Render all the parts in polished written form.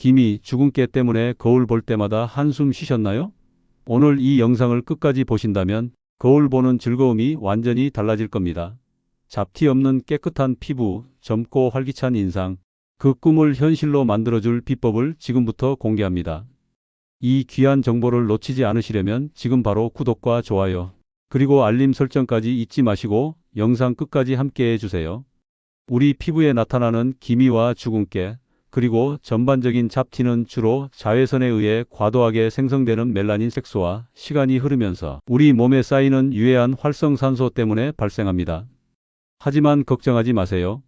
기미, 주근깨 때문에 거울 볼 때마다 한숨 쉬셨나요? 오늘 이 영상을 끝까지 보신다면 거울 보는 즐거움이 완전히 달라질 겁니다. 잡티 없는 깨끗한 피부, 젊고 활기찬 인상, 그 꿈을 현실로 만들어줄 비법을 지금부터 공개합니다. 이 귀한 정보를 놓치지 않으시려면 지금 바로 구독과 좋아요, 그리고 알림 설정까지 잊지 마시고 영상 끝까지 함께 해주세요. 우리 피부에 나타나는 기미와 주근깨, 그리고 전반적인 잡티는 주로 자외선에 의해 과도하게 생성되는 멜라닌 색소와 시간이 흐르면서 우리 몸에 쌓이는 유해한 활성산소 때문에 발생합니다. 하지만 걱정하지 마세요.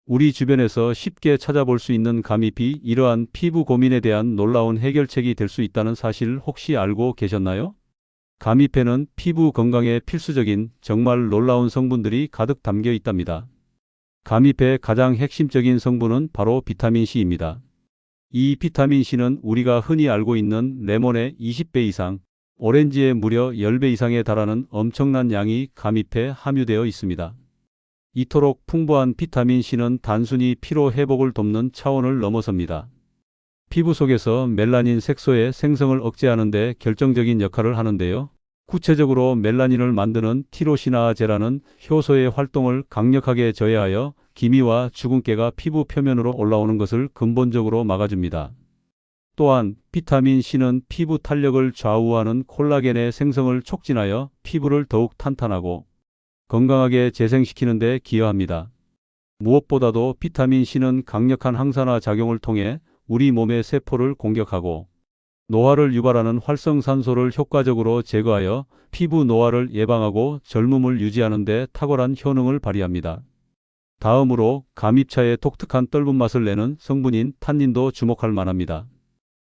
우리 주변에서 쉽게 찾아볼 수 있는 가미피, 이러한 피부 고민에 대한 놀라운 해결책이 될 수 있다는 사실 혹시 알고 계셨나요? 가미페는 피부 건강에 필수적인 정말 놀라운 성분들이 가득 담겨 있답니다. 가미페의 가장 핵심적인 성분은 바로 비타민C입니다. 이 비타민C는 우리가 흔히 알고 있는 레몬의 20배 이상, 오렌지의 무려 10배 이상에 달하는 엄청난 양이 가미페에 함유되어 있습니다. 이토록 풍부한 비타민C는 단순히 피로 회복을 돕는 차원을 넘어섭니다. 피부 속에서 멜라닌 색소의 생성을 억제하는 데 결정적인 역할을 하는데요. 구체적으로 멜라닌을 만드는 티로시나아제라는 효소의 활동을 강력하게 저해하여 기미와 주근깨가 피부 표면으로 올라오는 것을 근본적으로 막아줍니다. 또한 비타민C는 피부 탄력을 좌우하는 콜라겐의 생성을 촉진하여 피부를 더욱 탄탄하고 건강하게 재생시키는 데 기여합니다. 무엇보다도 비타민C는 강력한 항산화 작용을 통해 우리 몸의 세포를 공격하고 노화를 유발하는 활성산소를 효과적으로 제거하여 피부 노화를 예방하고 젊음을 유지하는 데 탁월한 효능을 발휘합니다. 다음으로 가미차의 독특한 떫은 맛을 내는 성분인 탄닌도 주목할 만합니다.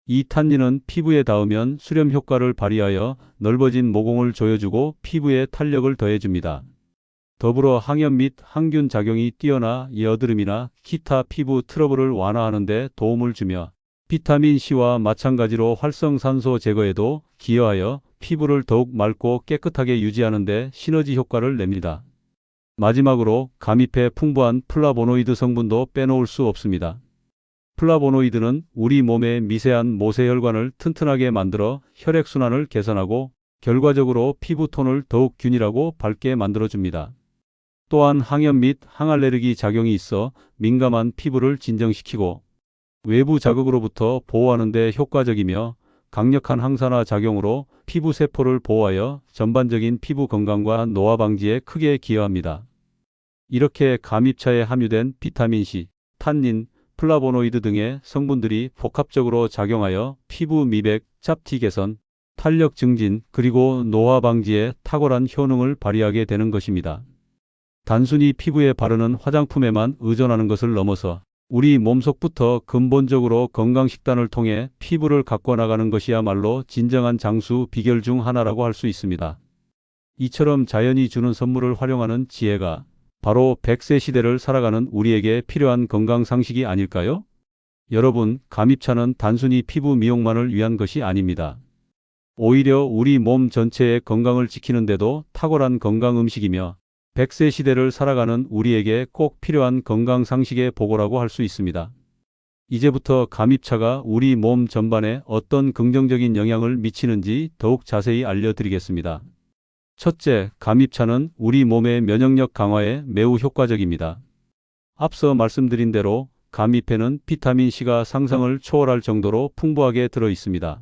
이 탄닌은 피부에 닿으면 수렴 효과를 발휘하여 넓어진 모공을 조여주고 피부에 탄력을 더해줍니다. 더불어 항염 및 항균 작용이 뛰어나 여드름이나 기타 피부 트러블을 완화하는 데 도움을 주며 비타민C와 마찬가지로 활성산소 제거에도 기여하여 피부를 더욱 맑고 깨끗하게 유지하는 데 시너지 효과를 냅니다. 마지막으로 가미페의 풍부한 플라보노이드 성분도 빼놓을 수 없습니다. 플라보노이드는 우리 몸의 미세한 모세혈관을 튼튼하게 만들어 혈액순환을 개선하고 결과적으로 피부톤을 더욱 균일하고 밝게 만들어줍니다. 또한 항염 및 항알레르기 작용이 있어 민감한 피부를 진정시키고 외부 자극으로부터 보호하는 데 효과적이며 강력한 항산화 작용으로 피부 세포를 보호하여 전반적인 피부 건강과 노화 방지에 크게 기여합니다. 이렇게 가미차에 함유된 비타민C, 탄닌, 플라보노이드 등의 성분들이 복합적으로 작용하여 피부 미백, 잡티 개선, 탄력 증진, 그리고 노화 방지에 탁월한 효능을 발휘하게 되는 것입니다. 단순히 피부에 바르는 화장품에만 의존하는 것을 넘어서 우리 몸속부터 근본적으로 건강식단을 통해 피부를 가꿔 나가는 것이야말로 진정한 장수 비결 중 하나라고 할 수 있습니다. 이처럼 자연이 주는 선물을 활용하는 지혜가 바로 100세 시대를 살아가는 우리에게 필요한 건강 상식이 아닐까요? 여러분, 가미차는 단순히 피부 미용만을 위한 것이 아닙니다. 오히려 우리 몸 전체의 건강을 지키는 데도 탁월한 건강 음식이며 100세 시대를 살아가는 우리에게 꼭 필요한 건강 상식의 보고라고 할 수 있습니다. 이제부터 가미차가 우리 몸 전반에 어떤 긍정적인 영향을 미치는지 더욱 자세히 알려드리겠습니다. 첫째, 가미차는 우리 몸의 면역력 강화에 매우 효과적입니다. 앞서 말씀드린 대로 가미페는 비타민C가 상상을 초월할 정도로 풍부하게 들어 있습니다.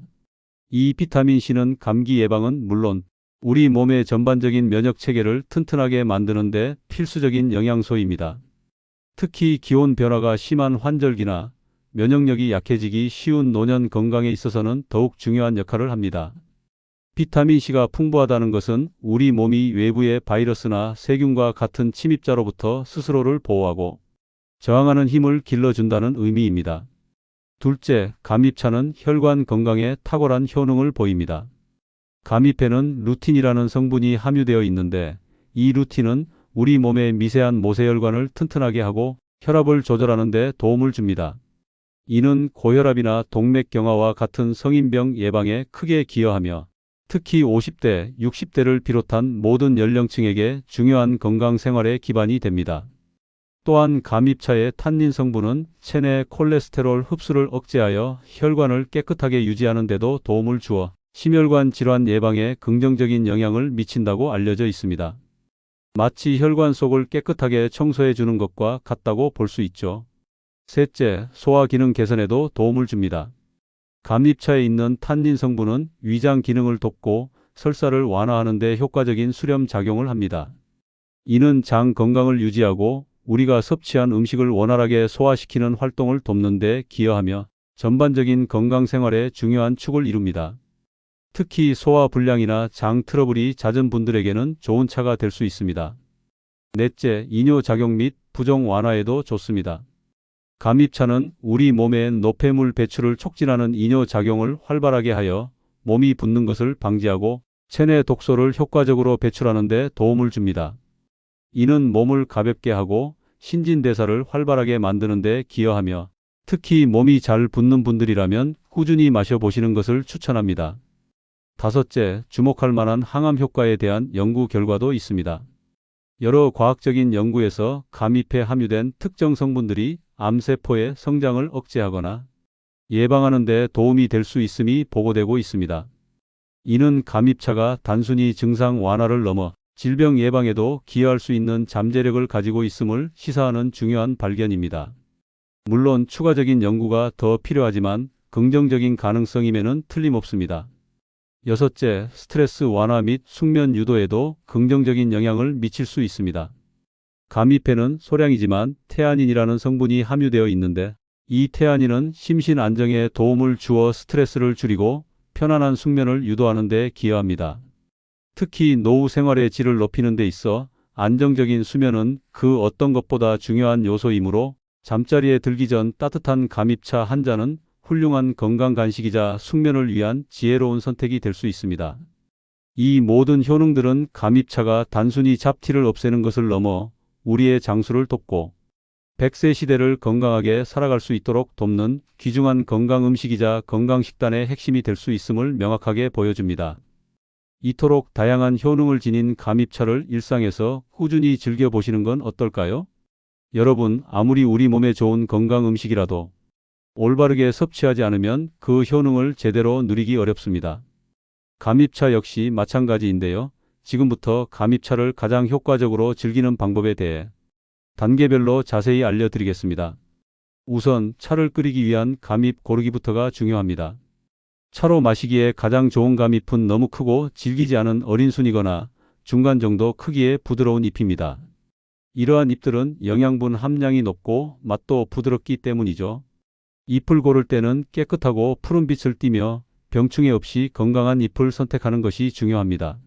이 비타민C는 감기 예방은 물론 우리 몸의 전반적인 면역 체계를 튼튼하게 만드는 데 필수적인 영양소입니다. 특히 기온 변화가 심한 환절기나 면역력이 약해지기 쉬운 노년 건강에 있어서는 더욱 중요한 역할을 합니다. 비타민C가 풍부하다는 것은 우리 몸이 외부의 바이러스나 세균과 같은 침입자로부터 스스로를 보호하고 저항하는 힘을 길러준다는 의미입니다. 둘째, 가미차는 혈관 건강에 탁월한 효능을 보입니다. 가미페는 루틴이라는 성분이 함유되어 있는데 이 루틴은 우리 몸의 미세한 모세혈관을 튼튼하게 하고 혈압을 조절하는 데 도움을 줍니다. 이는 고혈압이나 동맥경화와 같은 성인병 예방에 크게 기여하며 특히 50대, 60대를 비롯한 모든 연령층에게 중요한 건강 생활의 기반이 됩니다. 또한 감입차의 탄닌 성분은 체내 콜레스테롤 흡수를 억제하여 혈관을 깨끗하게 유지하는 데도 도움을 주어 심혈관 질환 예방에 긍정적인 영향을 미친다고 알려져 있습니다. 마치 혈관 속을 깨끗하게 청소해 주는 것과 같다고 볼 수 있죠. 셋째, 소화 기능 개선에도 도움을 줍니다. 감잎차에 있는 탄닌 성분은 위장 기능을 돕고 설사를 완화하는 데 효과적인 수렴 작용을 합니다. 이는 장 건강을 유지하고 우리가 섭취한 음식을 원활하게 소화시키는 활동을 돕는 데 기여하며 전반적인 건강 생활에 중요한 축을 이룹니다. 특히 소화 불량이나 장 트러블이 잦은 분들에게는 좋은 차가 될 수 있습니다. 넷째, 이뇨 작용 및 부종 완화에도 좋습니다. 감잎차는 우리 몸의 노폐물 배출을 촉진하는 이뇨 작용을 활발하게 하여 몸이 붓는 것을 방지하고 체내 독소를 효과적으로 배출하는 데 도움을 줍니다. 이는 몸을 가볍게 하고 신진대사를 활발하게 만드는 데 기여하며 특히 몸이 잘 붓는 분들이라면 꾸준히 마셔보시는 것을 추천합니다. 다섯째, 주목할 만한 항암 효과에 대한 연구 결과도 있습니다. 여러 과학적인 연구에서 감잎에 함유된 특정 성분들이 암세포의 성장을 억제하거나 예방하는 데 도움이 될 수 있음이 보고되고 있습니다. 이는 감잎차가 단순히 증상 완화를 넘어 질병 예방에도 기여할 수 있는 잠재력을 가지고 있음을 시사하는 중요한 발견입니다. 물론 추가적인 연구가 더 필요하지만 긍정적인 가능성임에는 틀림없습니다. 여섯째, 스트레스 완화 및 숙면 유도에도 긍정적인 영향을 미칠 수 있습니다. 감잎에는 소량이지만 테아닌이라는 성분이 함유되어 있는데 이 테아닌은 심신 안정에 도움을 주어 스트레스를 줄이고 편안한 숙면을 유도하는 데 기여합니다. 특히 노후 생활의 질을 높이는 데 있어 안정적인 수면은 그 어떤 것보다 중요한 요소이므로 잠자리에 들기 전 따뜻한 감잎차 한 잔은 훌륭한 건강 간식이자 숙면을 위한 지혜로운 선택이 될 수 있습니다. 이 모든 효능들은 감잎차가 단순히 잡티를 없애는 것을 넘어 우리의 장수를 돕고 100세 시대를 건강하게 살아갈 수 있도록 돕는 귀중한 건강 음식이자 건강 식단의 핵심이 될 수 있음을 명확하게 보여줍니다. 이토록 다양한 효능을 지닌 감잎차를 일상에서 꾸준히 즐겨보시는 건 어떨까요? 여러분, 아무리 우리 몸에 좋은 건강 음식이라도 올바르게 섭취하지 않으면 그 효능을 제대로 누리기 어렵습니다. 감잎차 역시 마찬가지인데요. 지금부터 감잎차를 가장 효과적으로 즐기는 방법에 대해 단계별로 자세히 알려드리겠습니다. 우선 차를 끓이기 위한 감잎 고르기부터가 중요합니다. 차로 마시기에 가장 좋은 감잎은 너무 크고 질기지 않은 어린 순이거나 중간 정도 크기의 부드러운 잎입니다. 이러한 잎들은 영양분 함량이 높고 맛도 부드럽기 때문이죠. 잎을 고를 때는 깨끗하고 푸른빛을 띠며 병충해 없이 건강한 잎을 선택하는 것이 중요합니다.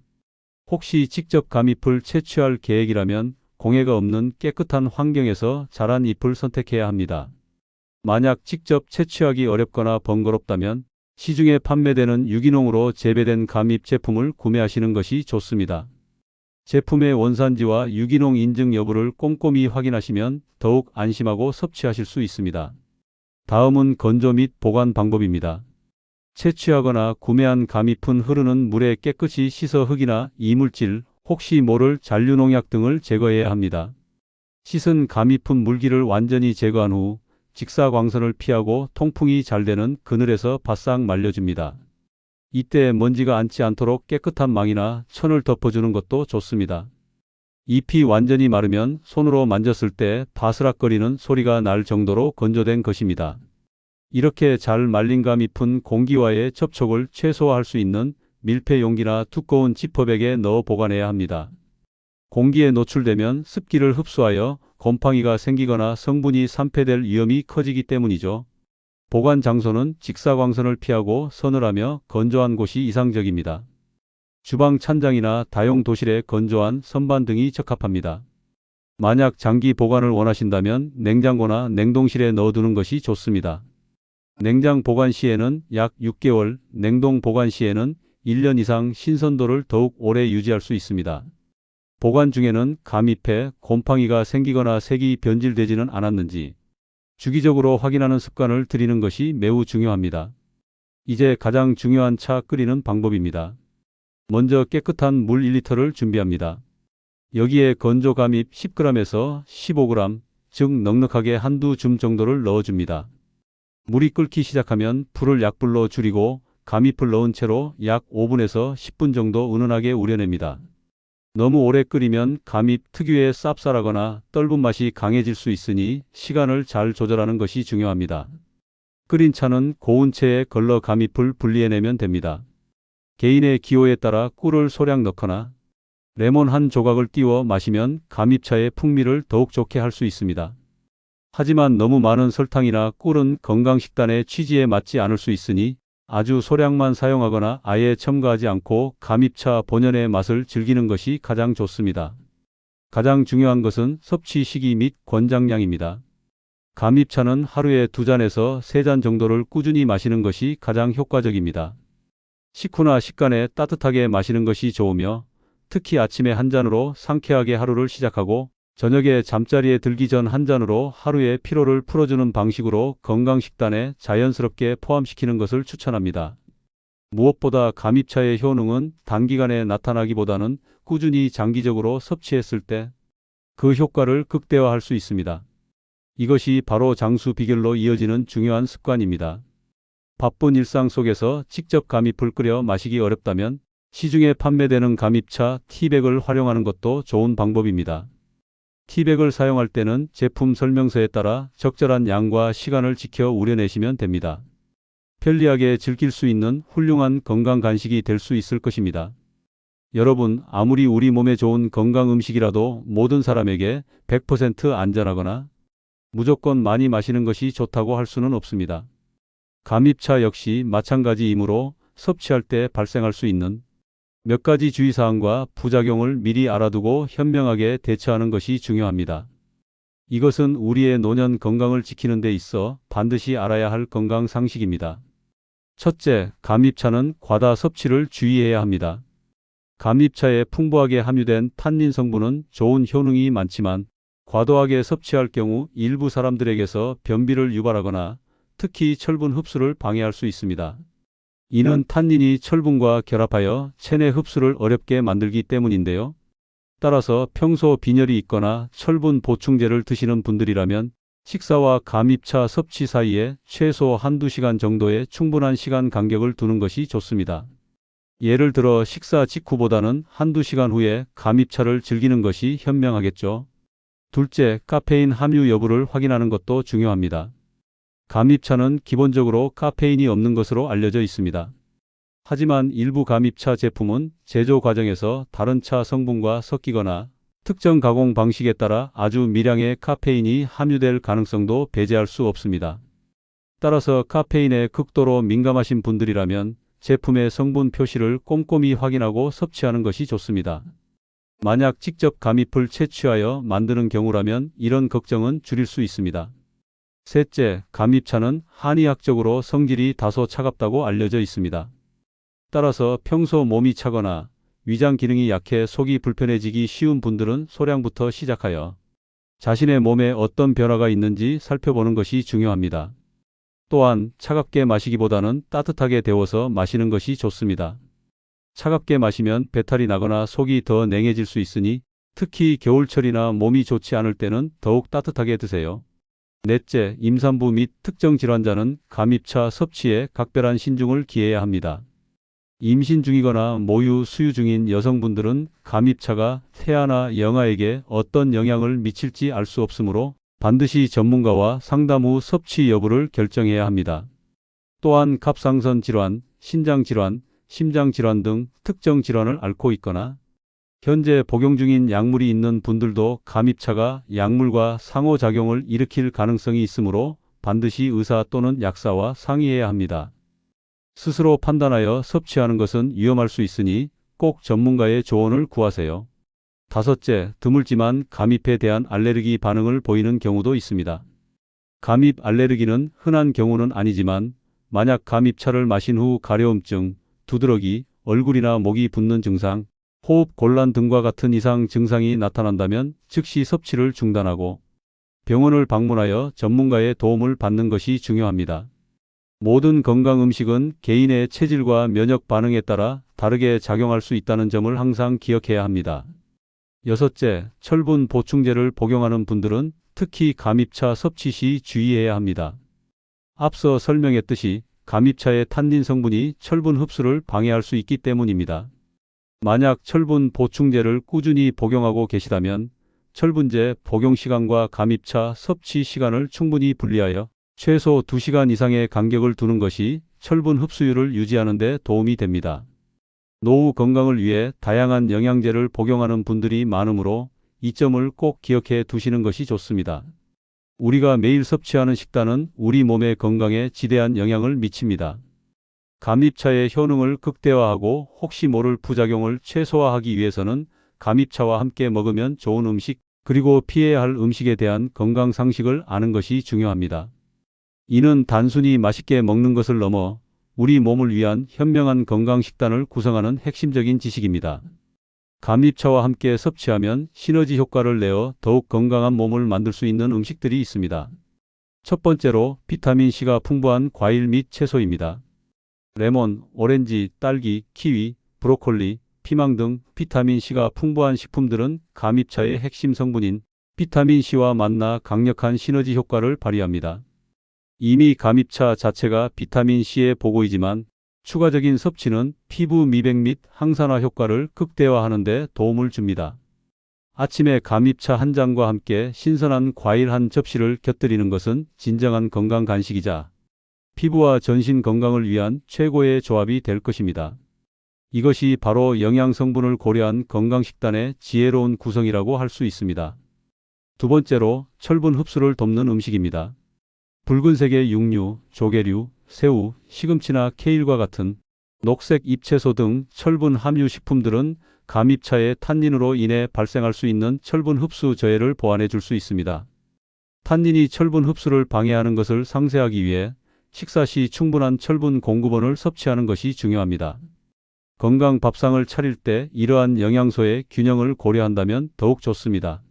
혹시 직접 감잎을 채취할 계획이라면 공해가 없는 깨끗한 환경에서 자란 잎을 선택해야 합니다. 만약 직접 채취하기 어렵거나 번거롭다면 시중에 판매되는 유기농으로 재배된 감잎 제품을 구매하시는 것이 좋습니다. 제품의 원산지와 유기농 인증 여부를 꼼꼼히 확인하시면 더욱 안심하고 섭취하실 수 있습니다. 다음은 건조 및 보관 방법입니다. 채취하거나 구매한 감잎은 흐르는 물에 깨끗이 씻어 흙이나 이물질, 혹시 모를 잔류농약 등을 제거해야 합니다. 씻은 감잎은 물기를 완전히 제거한 후 직사광선을 피하고 통풍이 잘 되는 그늘에서 바싹 말려줍니다. 이때 먼지가 앉지 않도록 깨끗한 망이나 천을 덮어주는 것도 좋습니다. 잎이 완전히 마르면 손으로 만졌을 때 바스락거리는 소리가 날 정도로 건조된 것입니다. 이렇게 잘 말린 감잎은 공기와의 접촉을 최소화할 수 있는 밀폐 용기나 두꺼운 지퍼백에 넣어 보관해야 합니다. 공기에 노출되면 습기를 흡수하여 곰팡이가 생기거나 성분이 산패될 위험이 커지기 때문이죠. 보관 장소는 직사광선을 피하고 서늘하며 건조한 곳이 이상적입니다. 주방 찬장이나 다용 도실에 건조한 선반 등이 적합합니다. 만약 장기 보관을 원하신다면 냉장고나 냉동실에 넣어두는 것이 좋습니다. 냉장 보관 시에는 약 6개월, 냉동 보관 시에는 1년 이상 신선도를 더욱 오래 유지할 수 있습니다. 보관 중에는 감잎에 곰팡이가 생기거나 색이 변질되지는 않았는지 주기적으로 확인하는 습관을 들이는 것이 매우 중요합니다. 이제 가장 중요한 차 끓이는 방법입니다. 먼저 깨끗한 물 1리터를 준비합니다. 여기에 건조 감잎 10g에서 15g, 즉 넉넉하게 한두 줌 정도를 넣어줍니다. 물이 끓기 시작하면 불을 약불로 줄이고 감잎을 넣은 채로 약 5분에서 10분 정도 은은하게 우려냅니다. 너무 오래 끓이면 감잎 특유의 쌉쌀하거나 떫은 맛이 강해질 수 있으니 시간을 잘 조절하는 것이 중요합니다. 끓인 차는 고운 체에 걸러 감잎을 분리해내면 됩니다. 개인의 기호에 따라 꿀을 소량 넣거나 레몬 한 조각을 띄워 마시면 감잎차의 풍미를 더욱 좋게 할 수 있습니다. 하지만 너무 많은 설탕이나 꿀은 건강식단의 취지에 맞지 않을 수 있으니 아주 소량만 사용하거나 아예 첨가하지 않고 감잎차 본연의 맛을 즐기는 것이 가장 좋습니다. 가장 중요한 것은 섭취 시기 및 권장량입니다. 감잎차는 하루에 2잔에서 3잔 정도를 꾸준히 마시는 것이 가장 효과적입니다. 식후나 식간에 따뜻하게 마시는 것이 좋으며 특히 아침에 한 잔으로 상쾌하게 하루를 시작하고 저녁에 잠자리에 들기 전 한 잔으로 하루의 피로를 풀어주는 방식으로 건강식단에 자연스럽게 포함시키는 것을 추천합니다. 무엇보다 감잎차의 효능은 단기간에 나타나기보다는 꾸준히 장기적으로 섭취했을 때 그 효과를 극대화할 수 있습니다. 이것이 바로 장수 비결로 이어지는 중요한 습관입니다. 바쁜 일상 속에서 직접 감잎을 끓여 마시기 어렵다면 시중에 판매되는 감잎차 티백을 활용하는 것도 좋은 방법입니다. 티백을 사용할 때는 제품 설명서에 따라 적절한 양과 시간을 지켜 우려내시면 됩니다. 편리하게 즐길 수 있는 훌륭한 건강 간식이 될 수 있을 것입니다. 여러분, 아무리 우리 몸에 좋은 건강 음식이라도 모든 사람에게 100% 안전하거나 무조건 많이 마시는 것이 좋다고 할 수는 없습니다. 감잎차 역시 마찬가지이므로 섭취할 때 발생할 수 있는 몇 가지 주의사항과 부작용을 미리 알아두고 현명하게 대처하는 것이 중요합니다. 이것은 우리의 노년 건강을 지키는 데 있어 반드시 알아야 할 건강 상식입니다. 첫째, 감잎차는 과다 섭취를 주의해야 합니다. 감잎차에 풍부하게 함유된 탄닌 성분은 좋은 효능이 많지만 과도하게 섭취할 경우 일부 사람들에게서 변비를 유발하거나 특히 철분 흡수를 방해할 수 있습니다. 이는 탄닌이 철분과 결합하여 체내 흡수를 어렵게 만들기 때문인데요. 따라서 평소 빈혈이 있거나 철분 보충제를 드시는 분들이라면 식사와 감잎차 섭취 사이에 최소 한두 시간 정도의 충분한 시간 간격을 두는 것이 좋습니다. 예를 들어 식사 직후보다는 한두 시간 후에 감잎차를 즐기는 것이 현명하겠죠. 둘째, 카페인 함유 여부를 확인하는 것도 중요합니다. 감잎차는 기본적으로 카페인이 없는 것으로 알려져 있습니다. 하지만 일부 감잎차 제품은 제조 과정에서 다른 차 성분과 섞이거나 특정 가공 방식에 따라 아주 미량의 카페인이 함유될 가능성도 배제할 수 없습니다. 따라서 카페인에 극도로 민감하신 분들이라면 제품의 성분 표시를 꼼꼼히 확인하고 섭취하는 것이 좋습니다. 만약 직접 감잎을 채취하여 만드는 경우라면 이런 걱정은 줄일 수 있습니다. 셋째, 감잎차는 한의학적으로 성질이 다소 차갑다고 알려져 있습니다. 따라서 평소 몸이 차거나 위장 기능이 약해 속이 불편해지기 쉬운 분들은 소량부터 시작하여 자신의 몸에 어떤 변화가 있는지 살펴보는 것이 중요합니다. 또한 차갑게 마시기보다는 따뜻하게 데워서 마시는 것이 좋습니다. 차갑게 마시면 배탈이 나거나 속이 더 냉해질 수 있으니 특히 겨울철이나 몸이 좋지 않을 때는 더욱 따뜻하게 드세요. 넷째, 임산부 및 특정 질환자는 감잎차 섭취에 각별한 신중을 기해야 합니다. 임신 중이거나 모유 수유 중인 여성분들은 감잎차가 태아나 영아에게 어떤 영향을 미칠지 알 수 없으므로 반드시 전문가와 상담 후 섭취 여부를 결정해야 합니다. 또한 갑상선 질환, 신장 질환, 심장 질환 등 특정 질환을 앓고 있거나 현재 복용 중인 약물이 있는 분들도 감잎차가 약물과 상호작용을 일으킬 가능성이 있으므로 반드시 의사 또는 약사와 상의해야 합니다. 스스로 판단하여 섭취하는 것은 위험할 수 있으니 꼭 전문가의 조언을 구하세요. 다섯째, 드물지만 감잎에 대한 알레르기 반응을 보이는 경우도 있습니다. 감잎 알레르기는 흔한 경우는 아니지만 만약 감잎차를 마신 후 가려움증, 두드러기, 얼굴이나 목이 붓는 증상, 호흡 곤란 등과 같은 이상 증상이 나타난다면 즉시 섭취를 중단하고 병원을 방문하여 전문가의 도움을 받는 것이 중요합니다. 모든 건강 음식은 개인의 체질과 면역 반응에 따라 다르게 작용할 수 있다는 점을 항상 기억해야 합니다. 여섯째, 철분 보충제를 복용하는 분들은 특히 감입차 섭취 시 주의해야 합니다. 앞서 설명했듯이 감입차의 탄닌 성분이 철분 흡수를 방해할 수 있기 때문입니다. 만약 철분 보충제를 꾸준히 복용하고 계시다면 철분제 복용 시간과 감입차 섭취 시간을 충분히 분리하여 최소 2시간 이상의 간격을 두는 것이 철분 흡수율을 유지하는 데 도움이 됩니다. 노후 건강을 위해 다양한 영양제를 복용하는 분들이 많으므로 이 점을 꼭 기억해 두시는 것이 좋습니다. 우리가 매일 섭취하는 식단은 우리 몸의 건강에 지대한 영향을 미칩니다. 감입차의 효능을 극대화하고 혹시 모를 부작용을 최소화하기 위해서는 감입차와 함께 먹으면 좋은 음식, 그리고 피해야 할 음식에 대한 건강 상식을 아는 것이 중요합니다. 이는 단순히 맛있게 먹는 것을 넘어 우리 몸을 위한 현명한 건강 식단을 구성하는 핵심적인 지식입니다. 감입차와 함께 섭취하면 시너지 효과를 내어 더욱 건강한 몸을 만들 수 있는 음식들이 있습니다. 첫 번째로 비타민C가 풍부한 과일 및 채소입니다. 레몬, 오렌지, 딸기, 키위, 브로콜리, 피망 등 비타민C가 풍부한 식품들은 감입차의 핵심 성분인 비타민C와 만나 강력한 시너지 효과를 발휘합니다. 이미 감입차 자체가 비타민C의 보고이지만 추가적인 섭취는 피부 미백 및 항산화 효과를 극대화하는 데 도움을 줍니다. 아침에 감입차 한 잔과 함께 신선한 과일 한 접시를 곁들이는 것은 진정한 건강 간식이자 피부와 전신 건강을 위한 최고의 조합이 될 것입니다. 이것이 바로 영양 성분을 고려한 건강식단의 지혜로운 구성이라고 할 수 있습니다. 두 번째로 철분 흡수를 돕는 음식입니다. 붉은색의 육류, 조개류, 새우, 시금치나 케일과 같은 녹색 잎채소 등 철분 함유 식품들은 감입차의 탄닌으로 인해 발생할 수 있는 철분 흡수 저해를 보완해 줄 수 있습니다. 탄닌이 철분 흡수를 방해하는 것을 상쇄하기 위해 식사 시 충분한 철분 공급원을 섭취하는 것이 중요합니다. 건강 밥상을 차릴 때 이러한 영양소의 균형을 고려한다면 더욱 좋습니다.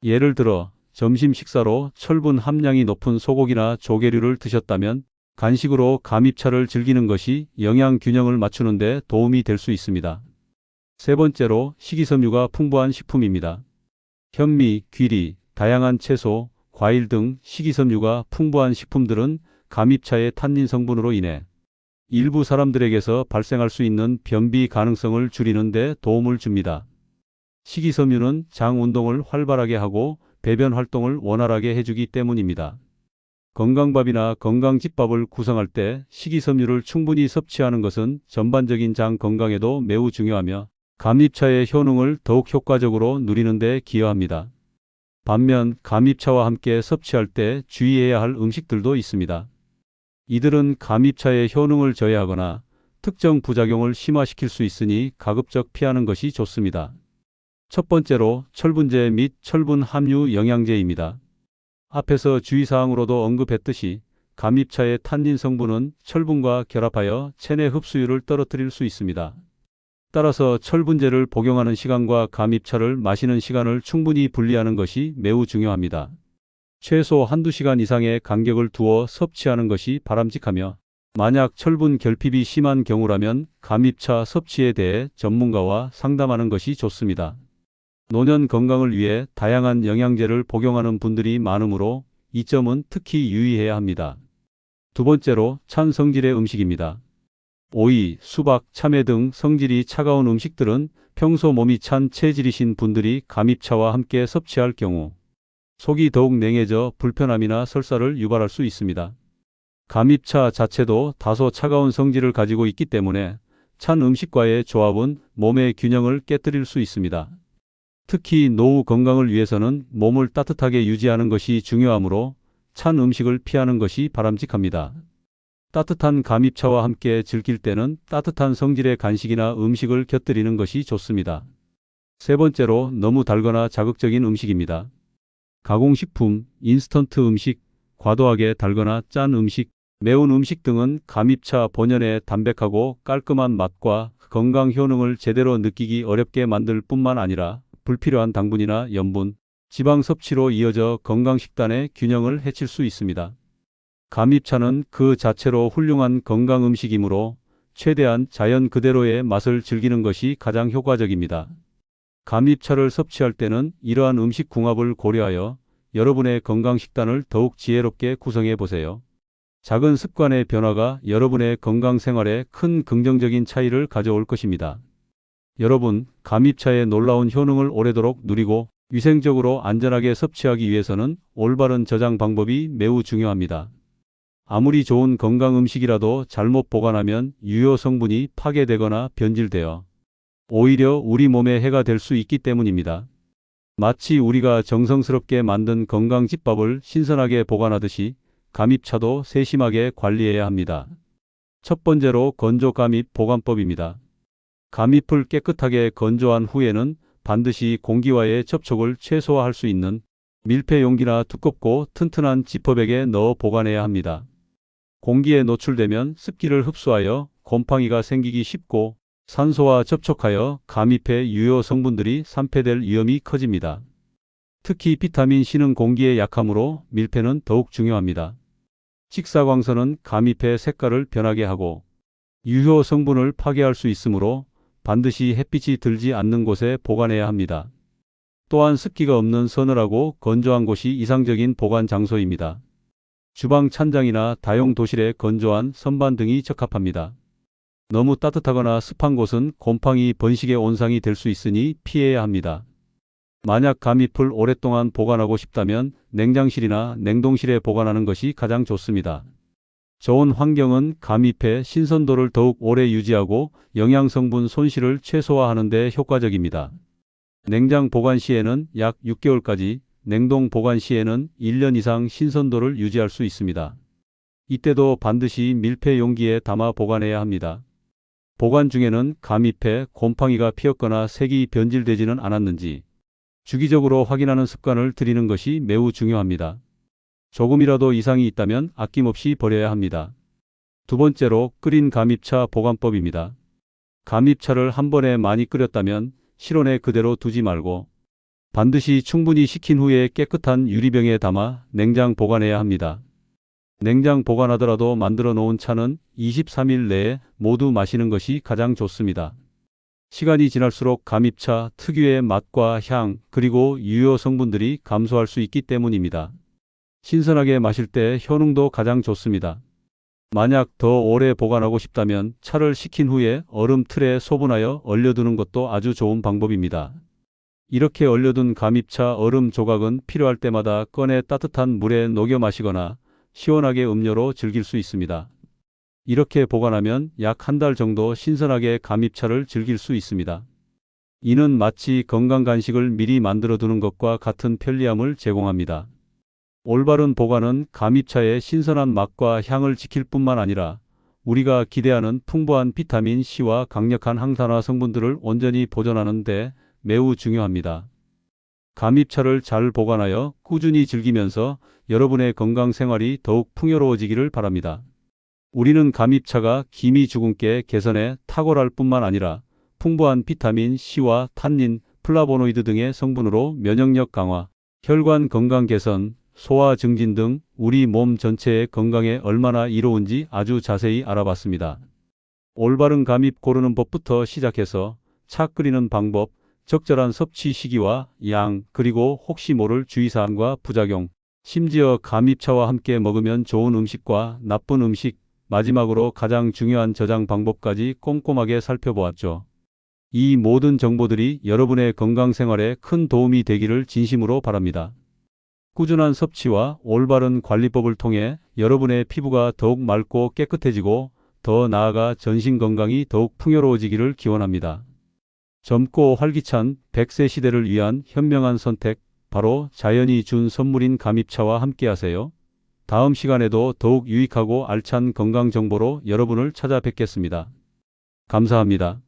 예를 들어 점심 식사로 철분 함량이 높은 소고기나 조개류를 드셨다면 간식으로 감입차를 즐기는 것이 영양 균형을 맞추는 데 도움이 될 수 있습니다. 세 번째로 식이섬유가 풍부한 식품입니다. 현미, 귀리, 다양한 채소, 과일 등 식이섬유가 풍부한 식품들은 감입차의 탄닌 성분으로 인해 일부 사람들에게서 발생할 수 있는 변비 가능성을 줄이는 데 도움을 줍니다. 식이섬유는 장 운동을 활발하게 하고 배변 활동을 원활하게 해주기 때문입니다. 건강밥이나 건강집밥을 구성할 때 식이섬유를 충분히 섭취하는 것은 전반적인 장 건강에도 매우 중요하며 감입차의 효능을 더욱 효과적으로 누리는 데 기여합니다. 반면 감입차와 함께 섭취할 때 주의해야 할 음식들도 있습니다. 이들은 감입차의 효능을 저해하거나 특정 부작용을 심화시킬 수 있으니 가급적 피하는 것이 좋습니다. 첫 번째로 철분제 및 철분 함유 영양제입니다. 앞에서 주의사항으로도 언급했듯이 감입차의 탄닌 성분은 철분과 결합하여 체내 흡수율을 떨어뜨릴 수 있습니다. 따라서 철분제를 복용하는 시간과 감입차를 마시는 시간을 충분히 분리하는 것이 매우 중요합니다. 최소 한두 시간 이상의 간격을 두어 섭취하는 것이 바람직하며 만약 철분 결핍이 심한 경우라면 감입차 섭취에 대해 전문가와 상담하는 것이 좋습니다. 노년 건강을 위해 다양한 영양제를 복용하는 분들이 많으므로 이 점은 특히 유의해야 합니다. 두 번째로 찬 성질의 음식입니다. 오이, 수박, 참외 등 성질이 차가운 음식들은 평소 몸이 찬 체질이신 분들이 감입차와 함께 섭취할 경우 속이 더욱 냉해져 불편함이나 설사를 유발할 수 있습니다. 감입차 자체도 다소 차가운 성질을 가지고 있기 때문에 찬 음식과의 조합은 몸의 균형을 깨뜨릴 수 있습니다. 특히 노후 건강을 위해서는 몸을 따뜻하게 유지하는 것이 중요하므로 찬 음식을 피하는 것이 바람직합니다. 따뜻한 감입차와 함께 즐길 때는 따뜻한 성질의 간식이나 음식을 곁들이는 것이 좋습니다. 세 번째로 너무 달거나 자극적인 음식입니다. 가공식품, 인스턴트 음식, 과도하게 달거나 짠 음식, 매운 음식 등은 감입차 본연의 담백하고 깔끔한 맛과 건강 효능을 제대로 느끼기 어렵게 만들 뿐만 아니라 불필요한 당분이나 염분, 지방 섭취로 이어져 건강식단의 균형을 해칠 수 있습니다. 감입차는 그 자체로 훌륭한 건강 음식이므로 최대한 자연 그대로의 맛을 즐기는 것이 가장 효과적입니다. 감입차를 섭취할 때는 이러한 음식 궁합을 고려하여 여러분의 건강 식단을 더욱 지혜롭게 구성해 보세요. 작은 습관의 변화가 여러분의 건강 생활에 큰 긍정적인 차이를 가져올 것입니다. 여러분, 감입차의 놀라운 효능을 오래도록 누리고 위생적으로 안전하게 섭취하기 위해서는 올바른 저장 방법이 매우 중요합니다. 아무리 좋은 건강 음식이라도 잘못 보관하면 유효 성분이 파괴되거나 변질되어 오히려 우리 몸에 해가 될 수 있기 때문입니다. 마치 우리가 정성스럽게 만든 건강집밥을 신선하게 보관하듯이 감입차도 세심하게 관리해야 합니다. 첫 번째로 건조 감입 보관법입니다. 감입을 깨끗하게 건조한 후에는 반드시 공기와의 접촉을 최소화할 수 있는 밀폐 용기나 두껍고 튼튼한 지퍼백에 넣어 보관해야 합니다. 공기에 노출되면 습기를 흡수하여 곰팡이가 생기기 쉽고 산소와 접촉하여 감입의 유효 성분들이 산패될 위험이 커집니다. 특히 비타민 C는 공기에 약하므로 밀폐는 더욱 중요합니다. 직사광선은 감입의 색깔을 변하게 하고 유효 성분을 파괴할 수 있으므로 반드시 햇빛이 들지 않는 곳에 보관해야 합니다. 또한 습기가 없는 서늘하고 건조한 곳이 이상적인 보관 장소입니다. 주방 찬장이나 다용도실의 건조한 선반 등이 적합합니다. 너무 따뜻하거나 습한 곳은 곰팡이 번식의 온상이 될 수 있으니 피해야 합니다. 만약 감입을 오랫동안 보관하고 싶다면 냉장실이나 냉동실에 보관하는 것이 가장 좋습니다. 좋은 환경은 감입의 신선도를 더욱 오래 유지하고 영양성분 손실을 최소화하는 데 효과적입니다. 냉장 보관 시에는 약 6개월까지, 냉동 보관 시에는 1년 이상 신선도를 유지할 수 있습니다. 이때도 반드시 밀폐 용기에 담아 보관해야 합니다. 보관 중에는 감입에 곰팡이가 피었거나 색이 변질되지는 않았는지 주기적으로 확인하는 습관을 들이는 것이 매우 중요합니다. 조금이라도 이상이 있다면 아낌없이 버려야 합니다. 두 번째로 끓인 감입차 보관법입니다. 감입차를 한 번에 많이 끓였다면 실온에 그대로 두지 말고 반드시 충분히 식힌 후에 깨끗한 유리병에 담아 냉장 보관해야 합니다. 냉장 보관하더라도 만들어 놓은 차는 23일 내에 모두 마시는 것이 가장 좋습니다. 시간이 지날수록 감입차 특유의 맛과 향 그리고 유효 성분들이 감소할 수 있기 때문입니다. 신선하게 마실 때 효능도 가장 좋습니다. 만약 더 오래 보관하고 싶다면 차를 식힌 후에 얼음 틀에 소분하여 얼려두는 것도 아주 좋은 방법입니다. 이렇게 얼려둔 감입차 얼음 조각은 필요할 때마다 꺼내 따뜻한 물에 녹여 마시거나 시원하게 음료로 즐길 수 있습니다. 이렇게 보관하면 약 한 달 정도 신선하게 감입차를 즐길 수 있습니다. 이는 마치 건강 간식을 미리 만들어 두는 것과 같은 편리함을 제공합니다. 올바른 보관은 감입차의 신선한 맛과 향을 지킬 뿐만 아니라 우리가 기대하는 풍부한 비타민 C와 강력한 항산화 성분들을 온전히 보존하는 데 매우 중요합니다. 감입차를 잘 보관하여 꾸준히 즐기면서 여러분의 건강 생활이 더욱 풍요로워지기를 바랍니다. 우리는 감입차가 기미주근깨 개선에 탁월할 뿐만 아니라 풍부한 비타민 C와 탄닌, 플라보노이드 등의 성분으로 면역력 강화, 혈관 건강 개선, 소화 증진 등 우리 몸 전체의 건강에 얼마나 이로운지 아주 자세히 알아봤습니다. 올바른 감입 고르는 법부터 시작해서 차 끓이는 방법, 적절한 섭취 시기와 양, 그리고 혹시 모를 주의사항과 부작용, 심지어 감입차와 함께 먹으면 좋은 음식과 나쁜 음식, 마지막으로 가장 중요한 저장 방법까지 꼼꼼하게 살펴보았죠. 이 모든 정보들이 여러분의 건강 생활에 큰 도움이 되기를 진심으로 바랍니다. 꾸준한 섭취와 올바른 관리법을 통해 여러분의 피부가 더욱 맑고 깨끗해지고 더 나아가 전신 건강이 더욱 풍요로워지기를 기원합니다. 젊고 활기찬 100세 시대를 위한 현명한 선택, 바로 자연이 준 선물인 감입차와 함께하세요. 다음 시간에도 더욱 유익하고 알찬 건강 정보로 여러분을 찾아뵙겠습니다. 감사합니다.